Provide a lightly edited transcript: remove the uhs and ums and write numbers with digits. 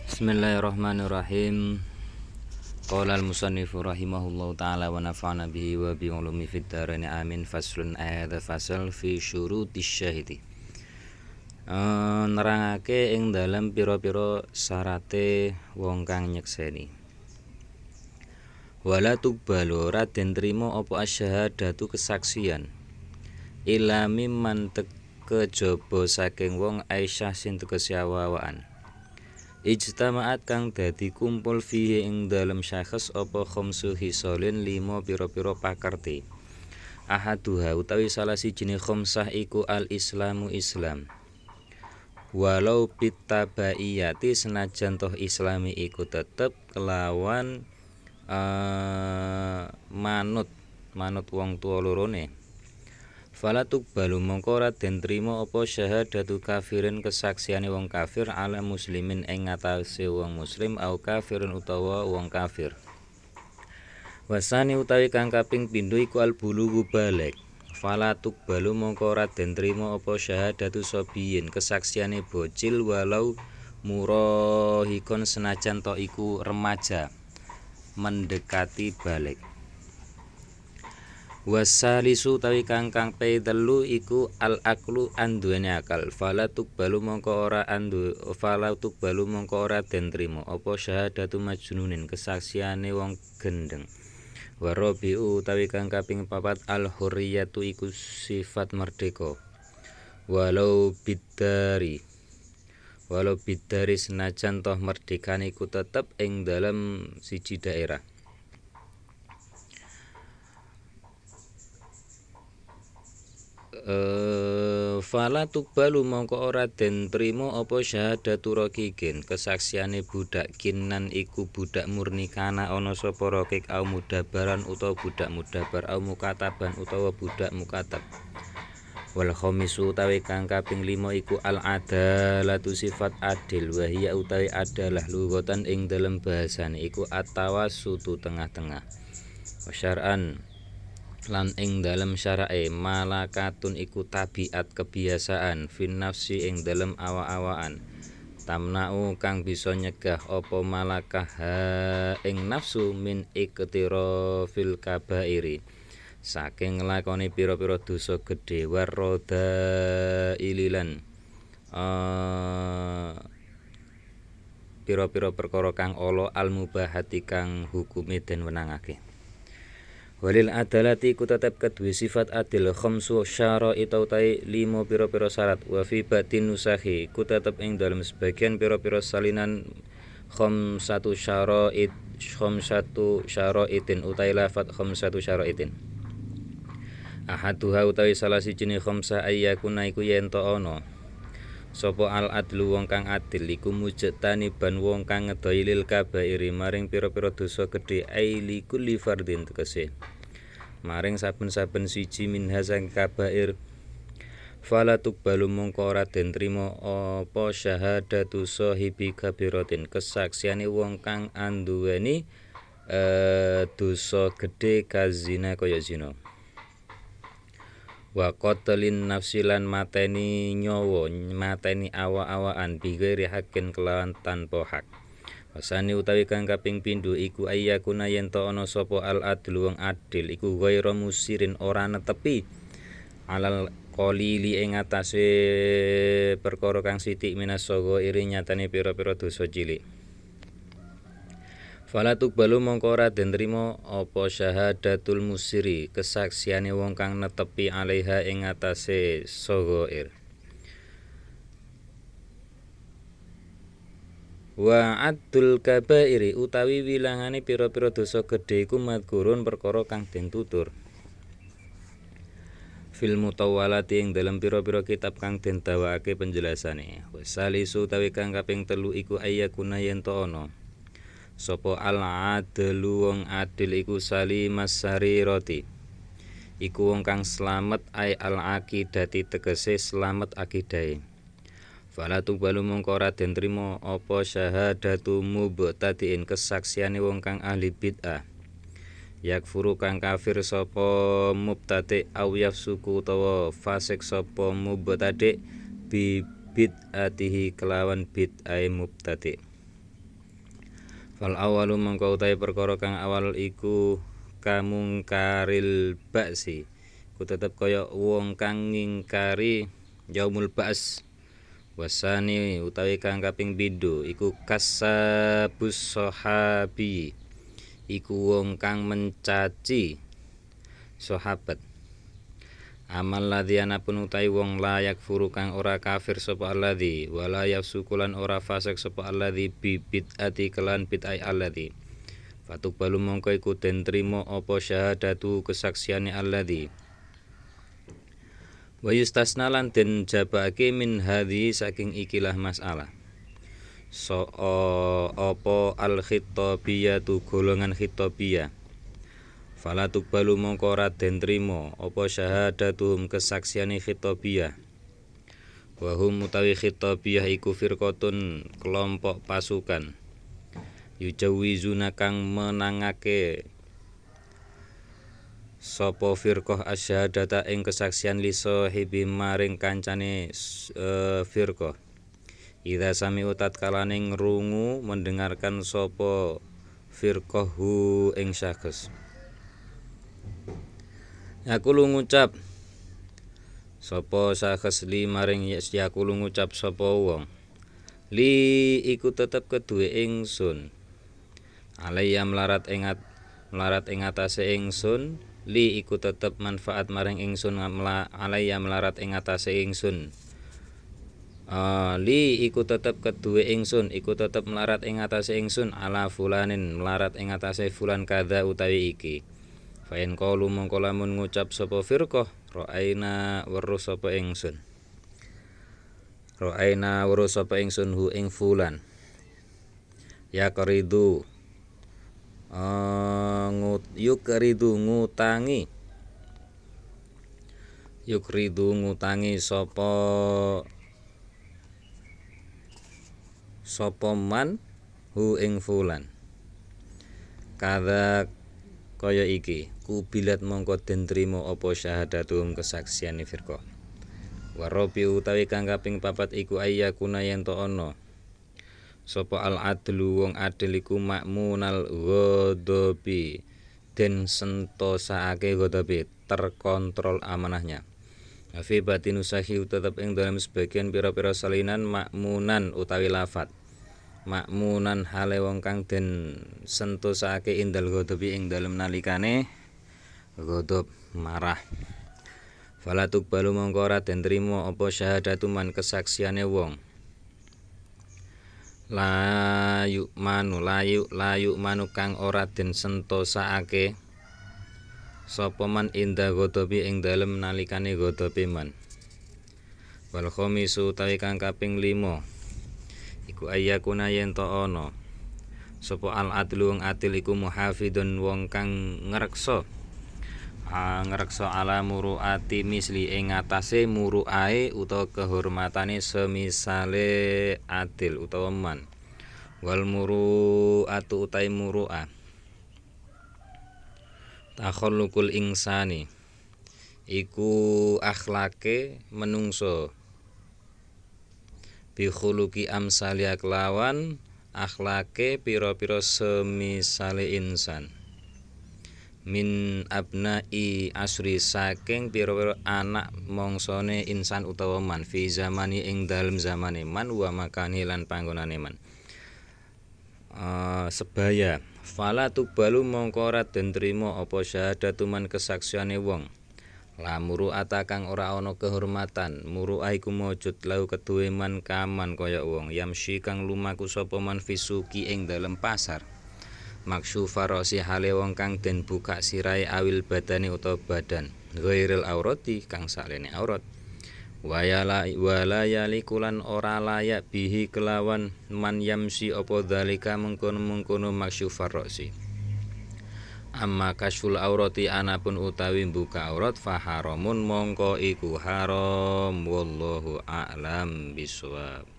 Bismillahirrahmanirrahim. Qala al-musannifu rahimahullahu ta'ala wa nafa'ana bihi wa bi ulumi fid dharain amin. Faslun hadza fasal fi syurutis syahidi. Nerangake ing dalem pira-pira syarate wong kang nyekseni. Wala tuqbalu ora den trima apa asyhadatu kesaksian. Ila mimman kejaba saking wong Aisyah sing tegese awaan. Ijtama'at kang dadi kumpul fihi ing dalem syakhs apa khamsu hisolin 5 pira-pira pakerti. Ahaduha utawi salah sijine khamsah iku al-islamu Islam. Walau bitabaiyati senajan toh islami iku tetep kelawan manut wong tuwa lorone. Fala tuqbalu mongko ora den trima apa syahadatu kafirin kesaksiane wong kafir ala muslimin ing ngatasé wong muslim au kafirun utawa wong kafir. Wasani utawi kang kaping pindho iku al bulughu baligh. Fala tuqbalu mongko ora den trima apa syahadatu sabiyin kesaksiane bocil walau murahikon senajan to iku remaja mendekati baligh. Wasalisu utawi kang telu iku al aklu anduweni akal. Fala tuqbalu mongko ora den trima apa syahadatu majnunin kesaksiane wong gendeng. Warabiu utawi kang kaping 4 al hurriyatu iku sifat merdeka. Walau bidari senajan toh merdekane iku tetep ing dalam siji daerah. Fala tuqbalu mongko ora den trima apa syahadatu raqiqin kesaksiane budak kinan iku budak murni kana ana sapa raqiq au mudabaran utawa budak mudabar au mukataban utawa budak mukatab. Wal khamisu utawi kang kaping 5 iku al adalatu sifat adil wa hiya utawi adalah lughatan ing dalem bahasane iku at-tawassutu tengah-tengah. Wa syar'an lan ing dalem syarae malakatun iku tabiat kebiasaan fin nafsi ing dalem awa-awaan tamna'u kang bisa nyegah apa malakah ing nafsu min iktirafil kabairi saking nglakoni pira-pira dosa gedhe waroda ililan pira-pira perkara kang ala al mubahati kang hukume den wenangake. Walil adalati iku tetep kedue sifat adil khamsu syara utawi 5 pira-pira syarat wa fi batin nusahi iku tetep ing dalem sebagian pira-pira salinan khamsatu syaraitin utawi lafat khamsatu syaraitin. Ahaduha utawi salah sijine khamsah ayyakuna iku yen to ana sapa al adlu wong kang adil iku mujtani ban wong kang ngedohi lil kabairi maring pira-pira dosa gedhe aili kulli fardin tegese maring saben-saben siji minha sang kabair. Fala tuqbalu mongko ora den trima apa syahadatu sahibi kabiratin kesaksiane wong kang anduweni dosa gedhe kazina kaya zina. Wa qatlin nafsi lan mateni nyawa mateni awa-awaan bighairi haqqin kelawan tanpa hak. Wasani utawi kang kaping pindho iku ayyakuna yen to ana sapa al adlu wong adil iku ghairu musirin ora netepi alal qalili ing atase perkara kang sithik minas saga iri nyatane pira-pira dosa cilik. Fala tuqbalu mongko ora den trima apa syahadatul musiri kesaksiane wong kang netepi alaiha ing atase sagair. Wa addul kabairi utawi wilangane pira-pira dosa gedhe iku madhkurun perkara kang den tutur. Fil mutawwalati ing dalam pira-pira kitab kang den dawakake penjelasane. Wasalisu utawi kang kaping 3 iku ayyakuna yen to ana sapa al adlu wong adil iku salimas sarirati iku wong kang slamet ai al aqidati tegese slamet akidahe. Fala tuqbalu mongko ora den trima apa syahadatu mubtadiin kesaksiane wong kang ahli bid'ah. Yakfuru kang kafir sapa mubtadi aw yafsuku utawa fasik sapa mubtadi bi bid'atihi kelawan bid'ae mubtadi. Fal awalu mongko utawi perkara kang awal iku kamungkaril ba'si ku tetep kaya wong kang ngingkari yaumul ba's. Wasani utawi kang kaping pindho iku kasabus sahabi iku wong kang mencaci sahabat. Amal ladzi anapun utawi wong layak furu kang ora kafir sapa alladzi wala yafsukulan ora fasik sapa alladzi bi bid'ati kelan bid'ai alladzi fatuqbalu mongko iku den trima apa syahadatu kesaksiane alladzi wa yustasna lan den jabake min hadhi saking ikilah masalah apa al khitabiyatu golongan khitabiyah. Fala tuqbalu mongko ora den trima apa syahadatuhum kesaksiane khitabiyah. Wa hum utawi khitabiyah iku firqatun kelompok pasukan. Yujawizuna kang menangake sapa firqah asyhadata ing kesaksian li sahibi maring kancane firqah. Idza sami utat kalane ngrungu mendengarkan sapa firqahu ing syakhs. Aku lu ngucap sapa sakhs li maring aku lu ngucap sapa wong li iku tetep keduwe ingsun alaiya melarat ing atase ingsun li iku tetep manfaat maring ingsun alaiya melarat ing atase ingsun li iku tetep keduwe ingsun iku tetep melarat ing atase ingsun ala fulanin melarat ing atase fulan kadza utawi iki. Fa in qalu mongko lamun ngucap sapa firqah ra'aina weruh sapa ingsun hu ing fulan ya qaridu ngutangi sapa man hu ing fulan kadza kaya iki kubilat mongko den trima apa syahadatum kesaksiane firqah. Warabi utawi kang kaping papat iku ayyakuna yen to ana sapa al adlu wong adil iku makmunal ghadabi den sentosake ghadabi terkontrol amanahnya. Fi batinu sahih tetep ing dalam sebagian pira-pira salinan makmunan utawi lafat makmunan hale wong kang den sentosake indal ghadabi ing dalem nalikane ghadab marah. Fala tuqbalu mongko ora den trima apa syahadatu man kesaksiane wong la yu'manu kang ora den sentosake sapa man inda ghadabi ing dalem nalikane ghadabe man. Wal khamisu utawi kang kaping 5 iku ayyakuna yen to ana sapa al adlu wong adil iku muhafidun wong kang ngreksa ala muruati misli ing atase muruae utawa kehormatane semisale adil utawa man. Wal muruatu utai muruah takhallukul insani iku akhlake menungso bi khuluqi amsali aklawan akhlake pira-pira semisale insan min abnai asri saking pira-pira anak mongsone insan utawa man fi zamani ing dalem zamane man wa makani lan panggonane man. Sebaya fala tuqbalu mongko ora den trima apa syahadatu man kesaksiane wong la muru'ata kang ora ana kehormatan muru'ah iku mujud lau keduwe man kaman kaya wong yamsi kang lumaku sapa man fisuki ing dalem pasar maksyufa rasi hale wong kang den buka sirahe awil badane utawa badan ghairil aurati kang salene aurat wala yalikulan ora layak bihi kelawan man yamsi apa dzalika mengkono maksyufa rasi. Amma kasyful aurati anapun utawi buka aurat faharamun mongko iku haram wallahu a'lam bishawab.